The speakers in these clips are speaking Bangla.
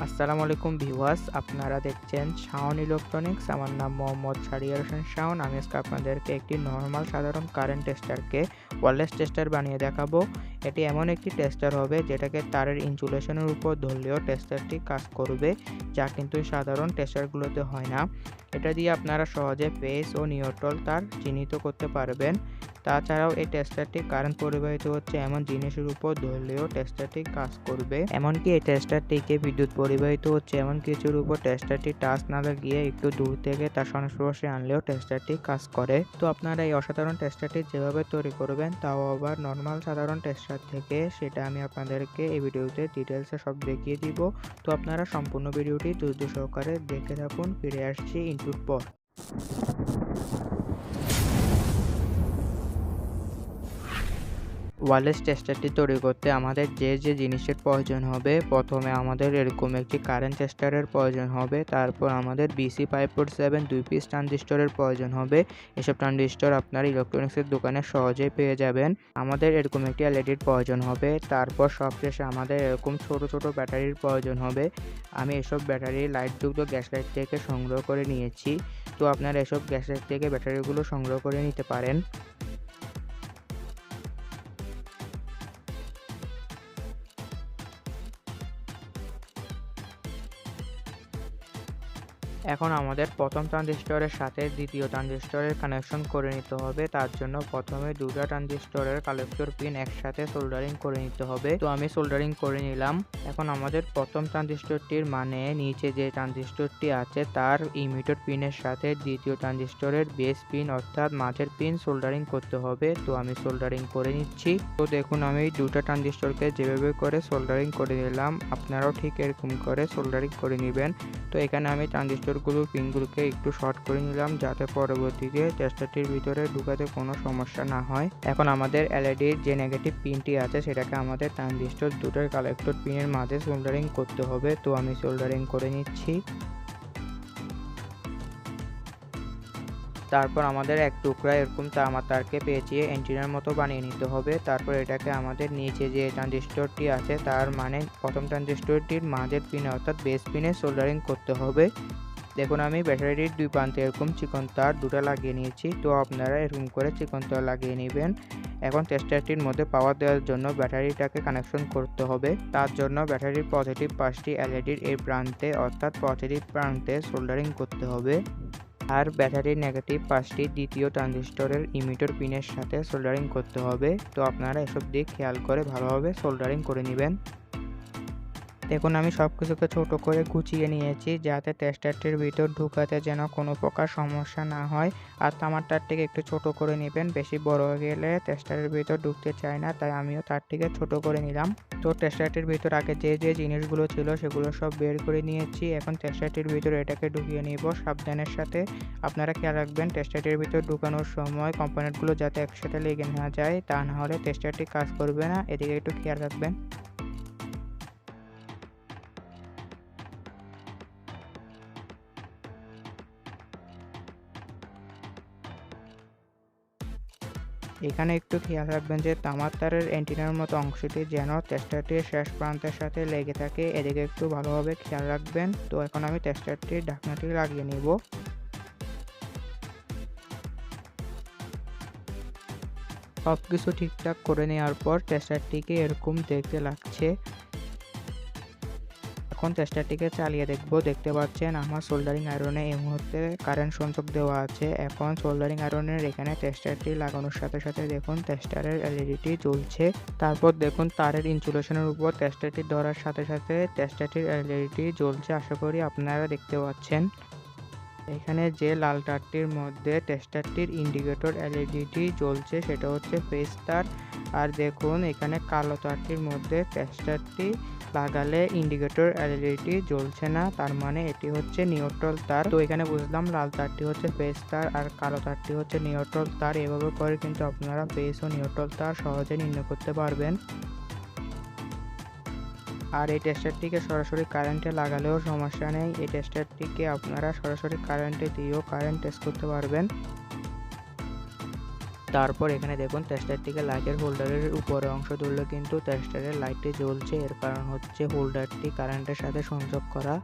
আসসালামু আলাইকুম ভিউয়ার্স, আপনারা দেখছেন শাওন ইলেকট্রনিক্স। আমার নাম মোহাম্মদ শাহরিয়ার হোসেন শাওন। আমি আজকে আপনাদেরকে একটি নর্মাল সাধারণ কারেন্ট টেস্টারকে ওয়্যারলেস টেস্টার বানিয়ে দেখাবো। এটি এমন একটি টেস্টার হবে যেটাকে তারের ইনসুলেশনের উপর ধরলেও টেস্টারটি কাজ করবে, যা কিন্তু সাধারণ টেস্টারগুলোতে হয় না। এটা দিয়ে আপনারা সহজে ফেজ ও নিউট্রাল তার চিহ্নিত করতে পারবেন। তাছাড়াও এই টেস্টারটি কারেন্ট পরিবাহিত হচ্ছে এমন জিনিসের উপর ধরলেও টেস্টারটি কাজ করবে। এমনকি এই টেস্টারটিকে বিদ্যুৎ পরিবাহিত হচ্ছে এমন কিছুর উপর টেস্টারটি টাচ না লাগিয়ে একটু দূর থেকে তার সংস্পর্শে আনলেও টেস্টারটি কাজ করে। তো আপনারা এই অসাধারণ টেস্টারটি যেভাবে তৈরি করবেন, তাও আবার নর্মাল সাধারণ টেস্টার থেকে, সেটা আমি আপনাদেরকে এই ভিডিওতে ডিটেলসে সব দেখিয়ে দিব। তো আপনারা সম্পূর্ণ ভিডিওটি ধৈর্য সহকারে দেখে থাকুন। ফিরে আসছি ইনপুট পর। ওয়্যারলেস টেস্টারটি তৈরি করতে আমাদের যে জিনিসের প্রয়োজন হবে, প্রথমে আমাদের এরকম একটি কারেন্ট টেস্টারের প্রয়োজন হবে। তারপর আমাদের BC547 2 পিস ট্রানজিস্টরের প্রয়োজন হবে। এসব ট্রানজিস্টর আপনার ইলেকট্রনিক্সের দোকানে সহজেই পেয়ে যাবেন। আমাদের এরকম একটি এলইডির প্রয়োজন হবে। তারপর সবশেষে আমাদের এরকম ছোট ছোট ব্যাটারির প্রয়োজন হবে। আমি এসব ব্যাটারি লাইটযুক্ত গ্যাস লাইট থেকে সংগ্রহ করে নিয়েছি। তো আপনারা এসব গ্যাস লাইট থেকে ব্যাটারিগুলো সংগ্রহ করে নিতে পারেন। এখন আমাদের প্রথম ট্রানজিস্টরের সাথে দ্বিতীয় ট্রানজিস্টরের কানেকশন করে নিতে হবে। তার জন্য প্রথমে দুটো ট্রানজিস্টরের কালেক্টর পিন একসাথে সোল্ডারিং করে নিতে হবে। তো আমি সোল্ডারিং করে নিলাম। এখন আমাদের প্রথম ট্রানজিস্টরটির মানে নিচে যে ট্রানজিস্টরটি আছে তার ইমিটর পিনের সাথে দ্বিতীয় ট্রানজিস্টরের বেস পিন অর্থাৎ মাঝের পিন সোল্ডারিং করতে হবে। তো আমি সোল্ডারিং করে নিচ্ছি। তো দেখুন, আমি দুটো ট্রানজিস্টরকে যেভাবে করে সোল্ডারিং করে নিলাম, আপনারাও ঠিক এরকম করে সোল্ডারিং করে নেবেন। তো এখানে আমি ট্রানজিস্টরগুলোর পিনগুলোকে একটু শর্ট করে নিলাম, যাতে পরবর্তীতে টেস্টারটির ভিতরে ঢুকাতে কোনো সমস্যা না হয়। এখন আমাদের এলইডির যে নেগেটিভ পিনটি আছে সেটাকে আমাদের ট্রানজিস্টর দুটোর কালেক্টর পিনের মাঝে সোল্ডারিং করতে হবে। তো আমি সোল্ডারিং করে নিচ্ছি। তারপর আমাদের এক টুকরা এরকম তারকে পেঁচিয়ে অ্যান্টেনার মতো বানিয়ে নিতে হবে। তারপর এটাকে আমাদের নিচে যে ট্রানজিস্টরটি আছে তার মানে প্রথম ট্রানজিস্টরটির মাঝের পিনে অর্থাৎ বেস পিনে সোল্ডারিং করতে হবে। দেখুন, আমি ব্যাটারির দুই প্রান্তে এরকম চিকন তার দুটো লাগিয়ে নিয়েছি। তো আপনারা এরকম করে চিকন তার লাগিয়ে নেবেন। এখন টেস্টারটির মধ্যে পাওয়ার দেওয়ার জন্য ব্যাটারিটাকে কানেকশন করতে হবে। তার জন্য ব্যাটারির পজিটিভ পাশটি এলইডির এই প্রান্তে অর্থাৎ পজিটিভ প্রান্তে সোল্ডারিং করতে হবে। আর ব্যাটারির নেগেটিভ পাশটি দ্বিতীয় ট্রানজিস্টরের ইমিটর পিনের সাথে সোল্ডারিং করতে হবে। তো আপনারা এসব দিক খেয়াল করে ভালোভাবে সোল্ডারিং করে নেবেন। দেখুন, আমি সব কিছুকে ছোট করে গুছিয়ে নিয়েছি, যাতে টেস্টারটির ভিতর ঢুকাতে যেন কোনো প্রকার সমস্যা না হয়। আর তামার তারটিকে একটু ছোট করে নেবেন, বেশি বড় হয়ে গেলে টেস্টারের ভিতর ঢুকতে চায় না, তাই আমিও তারটিকে ছোট করে নিলাম। তো টেস্টারটির ভিতর আগে যে জিনিসগুলো ছিল সেগুলো সব বের করে নিয়েছি। এখন টেস্টারটির ভিতরে এটাকে ঢুকিয়ে নিব সাবধানের সাথে। আপনারা খেয়াল রাখবেন টেস্টারটির ভিতর ঢুকানোর সময় কম্পোনেন্টগুলো যাতে একসাথে লেগে না যায়, তা না হলে টেস্টারটি কাজ করবে না। এদিকে একটু খেয়াল রাখবেন। এখানে একটু খেয়াল রাখবেন যে তামার তারের অ্যান্টেনার মতো অংশটি যেন টেস্টারটির শেষ প্রান্তের সাথে লেগে থাকে, এদিকে একটু ভালোভাবে খেয়াল রাখবেন। তো এখন আমি টেস্টারটির ঢাকনাটি লাগিয়ে নিব। সব কিছু ঠিকঠাক করে নেওয়ার পর টেস্টারটিকে এরকম দেখতে লাগছে। এখন টেস্টারটিকে চালিয়ে দেখবো। দেখতে পাচ্ছেন আমার সোল্ডারিং আয়রনে এই মুহূর্তে কারেন্ট সংযোগ দেওয়া আছে। এখন সোল্ডারিং আয়রনের এখানে টেস্টারটি লাগানোর সাথে সাথে দেখুন টেস্টারের এলইডিটি জ্বলছে। তারপর দেখুন তারের ইনসুলেশনের উপর টেস্টারটি ধরার সাথে সাথে টেস্টারটির এলইডিটি জ্বলছে। আশা করি আপনারা দেখতে পাচ্ছেন। এখানে যে লাল তারটির মধ্যে টেস্টারটির ইন্ডিকেটর এলইডিটি জ্বলছে সেটা হচ্ছে ফেজ তার। আর দেখুন এখানে কালো তারটির মধ্যে টেস্টারটি লাগালে ইন্ডিকেটর এলইডিটি জ্বলছে না, তার মানে এটি হচ্ছে নিউট্রাল তার। তো এখানে বুঝলাম লাল তারটি হচ্ছে ফেজ তার আর কালো তারটি হচ্ছে নিউট্রাল তার। এভাবে করে কিন্তু আপনারা ফেজ ও নিউট্রাল তার সহজে নির্ণয় করতে পারবেন। আর এই টেস্টারটিকে সরাসরি কারেন্টে লাগালেও সমস্যা নেই। এই টেস্টারটিকে আপনারা সরাসরি কারেন্টে দিয়েও কারেন্ট টেস্ট করতে পারবেন। তারপর এখানে দেখুন টেস্টারটিকে লাইটের হোল্ডারের উপরে অংশ ধরলে কিন্তু টেস্টারের লাইটটি জ্বলছে, এর কারণ হচ্ছে হোল্ডারটি কারেন্টের সাথে সংযোগ করা।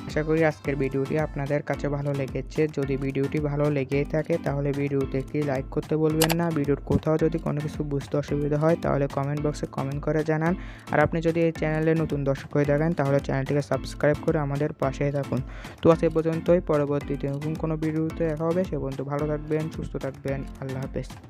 আশা করি আজকের ভিডিওটি আপনাদের কাছে ভালো লেগেছে। যদি ভিডিওটি ভালো লেগেই থাকে তাহলে ভিডিওতে একটি লাইক করতে বলবেন না। ভিডিওর কোথাও যদি কোনো কিছু বুঝতে অসুবিধা হয় তাহলে কমেন্ট বক্সে কমেন্ট করে জানান। আর আপনি যদি এই চ্যানেলে নতুন দর্শক হয়ে থাকেন তাহলে চ্যানেলটিকে সাবস্ক্রাইব করে আমাদের পাশেই থাকুন। তো আজ এ পর্যন্তই, পরবর্তীতে নতুন কোনো ভিডিওতে দেখা হবে। সে পর্যন্ত ভালো থাকবেন, সুস্থ থাকবেন। আল্লাহ হাফেজ।